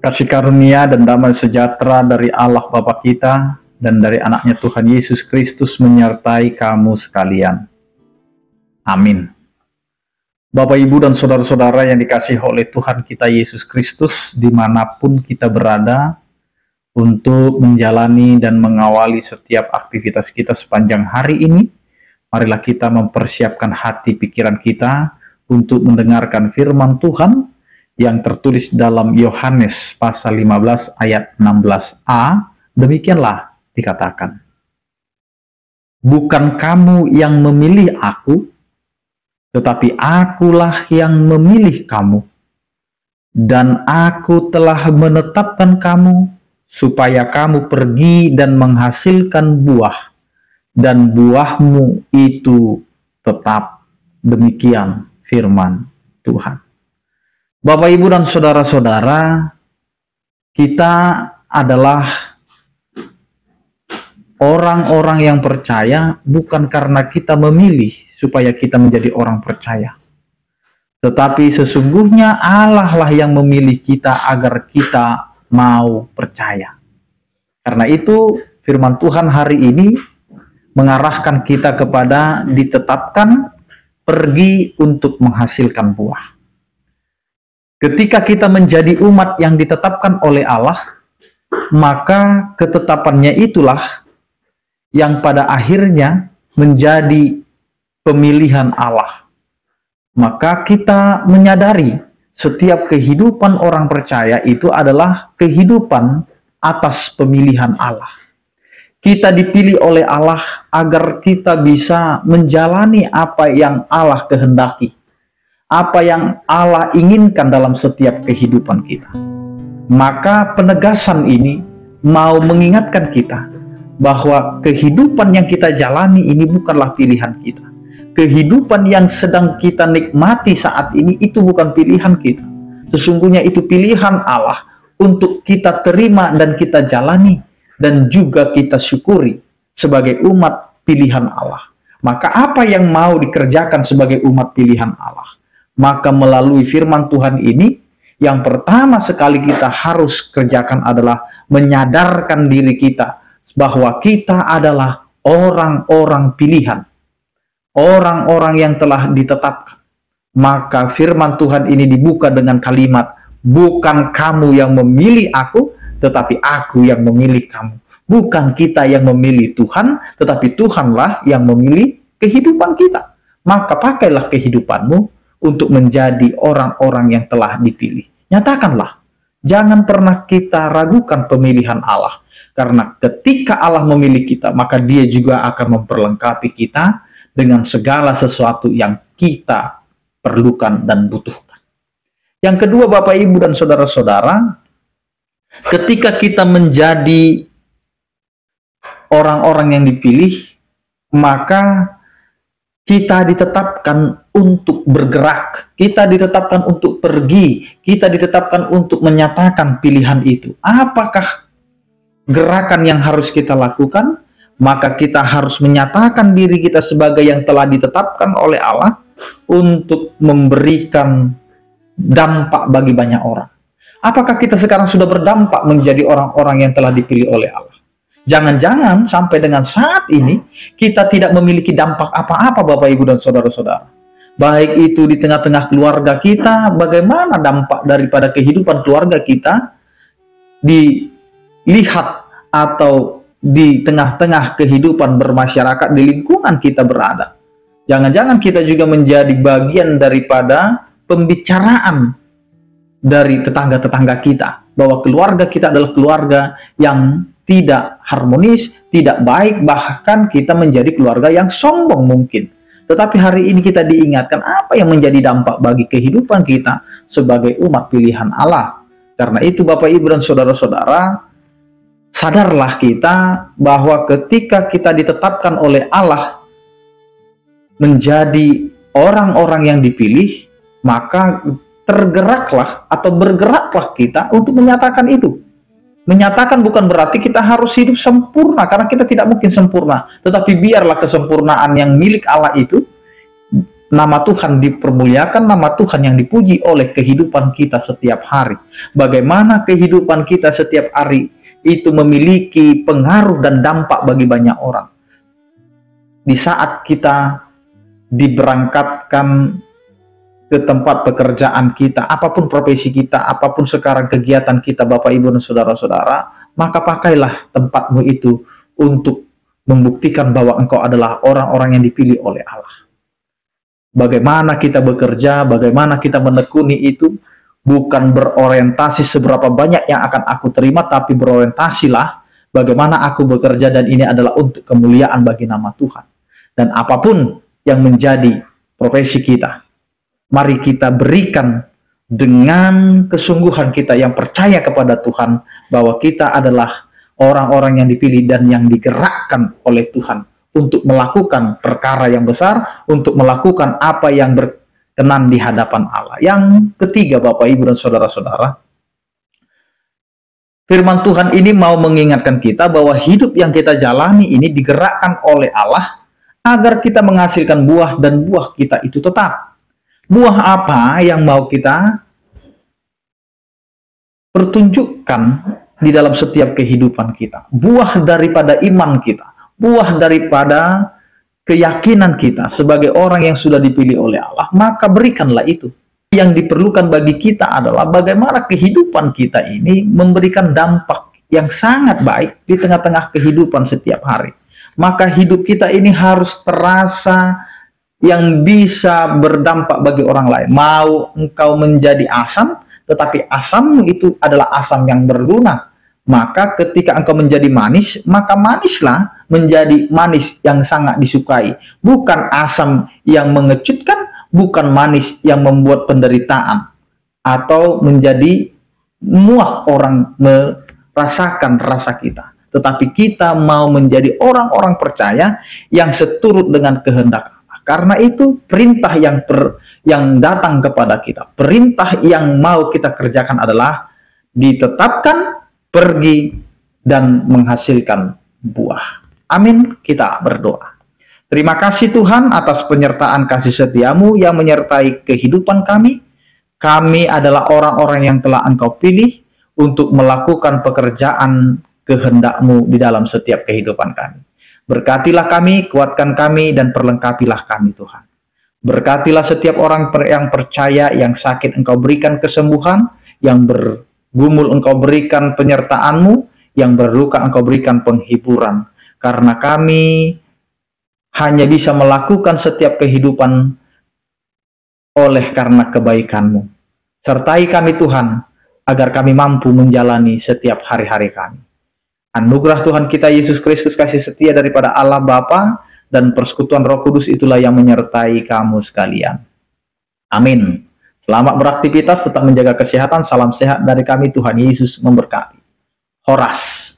Kasih karunia dan damai sejahtera dari Allah Bapa kita dan dari anaknya Tuhan Yesus Kristus menyertai kamu sekalian. Amin. Bapak, Ibu, dan saudara-saudara yang dikasihi oleh Tuhan kita Yesus Kristus, dimanapun kita berada, untuk menjalani dan mengawali setiap aktivitas kita sepanjang hari ini, marilah kita mempersiapkan hati pikiran kita untuk mendengarkan firman Tuhan yang tertulis dalam Yohanes pasal 15 ayat 16a. Demikianlah dikatakan, bukan kamu yang memilih aku, tetapi akulah yang memilih kamu, dan aku telah menetapkan kamu supaya kamu pergi dan menghasilkan buah, dan buahmu itu tetap. Demikian firman Tuhan. Bapak, Ibu, dan saudara-saudara, kita adalah orang-orang yang percaya bukan karena kita memilih supaya kita menjadi orang percaya, tetapi sesungguhnya Allah lah yang memilih kita agar kita mau percaya. Karena itu firman Tuhan hari ini mengarahkan kita kepada ditetapkan pergi untuk menghasilkan buah. Ketika kita menjadi umat yang ditetapkan oleh Allah, maka ketetapannya itulah yang pada akhirnya menjadi pemilihan Allah. Maka kita menyadari setiap kehidupan orang percaya itu adalah kehidupan atas pemilihan Allah. Kita dipilih oleh Allah agar kita bisa menjalani apa yang Allah kehendaki, apa yang Allah inginkan dalam setiap kehidupan kita. Maka penegasan ini mau mengingatkan kita bahwa kehidupan yang kita jalani ini bukanlah pilihan kita. Kehidupan yang sedang kita nikmati saat ini itu bukan pilihan kita. Sesungguhnya itu pilihan Allah untuk kita terima dan kita jalani dan juga kita syukuri sebagai umat pilihan Allah. Maka apa yang mau dikerjakan sebagai umat pilihan Allah? Maka melalui firman Tuhan ini, yang pertama sekali kita harus kerjakan adalah menyadarkan diri kita bahwa kita adalah orang-orang pilihan, orang-orang yang telah ditetapkan. Maka firman Tuhan ini dibuka dengan kalimat, bukan kamu yang memilih aku, tetapi aku yang memilih kamu. Bukan kita yang memilih Tuhan, tetapi Tuhanlah yang memilih kehidupan kita. Maka pakailah kehidupanmu untuk menjadi orang-orang yang telah dipilih. Nyatakanlah, jangan pernah kita ragukan pemilihan Allah. Karena ketika Allah memilih kita, maka Dia juga akan memperlengkapi kita dengan segala sesuatu yang kita perlukan dan butuhkan. Yang kedua, Bapak, Ibu, dan saudara-saudara, ketika kita menjadi orang-orang yang dipilih, maka kita ditetapkan untuk bergerak, kita ditetapkan untuk pergi, kita ditetapkan untuk menyatakan pilihan itu. Apakah gerakan yang harus kita lakukan? Maka kita harus menyatakan diri kita sebagai yang telah ditetapkan oleh Allah untuk memberikan dampak bagi banyak orang. Apakah kita sekarang sudah berdampak menjadi orang-orang yang telah dipilih oleh Allah? Jangan-jangan sampai dengan saat ini kita tidak memiliki dampak apa-apa, Bapak, Ibu, dan saudara-saudara. Baik itu di tengah-tengah keluarga kita, bagaimana dampak daripada kehidupan keluarga kita dilihat atau di tengah-tengah kehidupan bermasyarakat di lingkungan kita berada. Jangan-jangan kita juga menjadi bagian daripada pembicaraan dari tetangga-tetangga kita, bahwa keluarga kita adalah keluarga yang tidak harmonis, tidak baik, bahkan kita menjadi keluarga yang sombong mungkin. Tetapi hari ini kita diingatkan apa yang menjadi dampak bagi kehidupan kita sebagai umat pilihan Allah. Karena itu, Bapak, Ibu, dan saudara-saudara, sadarlah kita bahwa ketika kita ditetapkan oleh Allah menjadi orang-orang yang dipilih, maka tergeraklah atau bergeraklah kita untuk menyatakan itu. Menyatakan bukan berarti kita harus hidup sempurna, karena kita tidak mungkin sempurna. Tetapi biarlah kesempurnaan yang milik Allah itu nama Tuhan dipermuliakan, nama Tuhan yang dipuji oleh kehidupan kita setiap hari. Bagaimana kehidupan kita setiap hari itu memiliki pengaruh dan dampak bagi banyak orang. Di saat kita diberangkatkan ke tempat pekerjaan kita, apapun profesi kita, apapun sekarang kegiatan kita, Bapak, Ibu, dan saudara-saudara, maka pakailah tempatmu itu untuk membuktikan bahwa engkau adalah orang-orang yang dipilih oleh Allah. Bagaimana kita bekerja, bagaimana kita menekuni itu, bukan berorientasi seberapa banyak yang akan aku terima, tapi berorientasilah bagaimana aku bekerja dan ini adalah untuk kemuliaan bagi nama Tuhan. Dan apapun yang menjadi profesi kita, mari kita berikan dengan kesungguhan kita yang percaya kepada Tuhan, bahwa kita adalah orang-orang yang dipilih dan yang digerakkan oleh Tuhan untuk melakukan perkara yang besar, untuk melakukan apa yang berkenan di hadapan Allah. Yang ketiga, Bapak, Ibu, dan saudara-saudara, firman Tuhan ini mau mengingatkan kita bahwa hidup yang kita jalani ini digerakkan oleh Allah agar kita menghasilkan buah, dan buah kita itu tetap. Buah apa yang mau kita pertunjukkan di dalam setiap kehidupan kita? Buah daripada iman kita, buah daripada keyakinan kita sebagai orang yang sudah dipilih oleh Allah, maka berikanlah itu. Yang diperlukan bagi kita adalah bagaimana kehidupan kita ini memberikan dampak yang sangat baik di tengah-tengah kehidupan setiap hari. Maka hidup kita ini harus terasa yang bisa berdampak bagi orang lain. Mau engkau menjadi asam, tetapi asammu itu adalah asam yang berguna. Maka ketika engkau menjadi manis, maka manislah menjadi manis yang sangat disukai. Bukan asam yang mengejutkan, bukan manis yang membuat penderitaan, atau menjadi muak orang merasakan rasa kita. Tetapi kita mau menjadi orang-orang percaya yang seturut dengan kehendak Allah. Karena itu perintah yang datang kepada kita, perintah yang mau kita kerjakan adalah ditetapkan, pergi, dan menghasilkan buah. Amin. Kita berdoa. Terima kasih Tuhan atas penyertaan kasih setiamu yang menyertai kehidupan kami. Kami adalah orang-orang yang telah Engkau pilih untuk melakukan pekerjaan kehendak-Mu di dalam setiap kehidupan kami. Berkatilah kami, kuatkan kami, dan perlengkapilah kami Tuhan. Berkatilah setiap orang yang percaya, yang sakit Engkau berikan kesembuhan, yang bergumul Engkau berikan penyertaan-Mu, yang berluka Engkau berikan penghiburan. Karena kami hanya bisa melakukan setiap kehidupan oleh karena kebaikan-Mu. Sertai kami Tuhan, agar kami mampu menjalani setiap hari-hari kami. Anugerah Tuhan kita Yesus Kristus, kasih setia daripada Allah Bapa, dan persekutuan Roh Kudus itulah yang menyertai kamu sekalian. Amin. Selamat beraktivitas, tetap menjaga kesehatan. Salam sehat dari kami, Tuhan Yesus memberkati. Horas.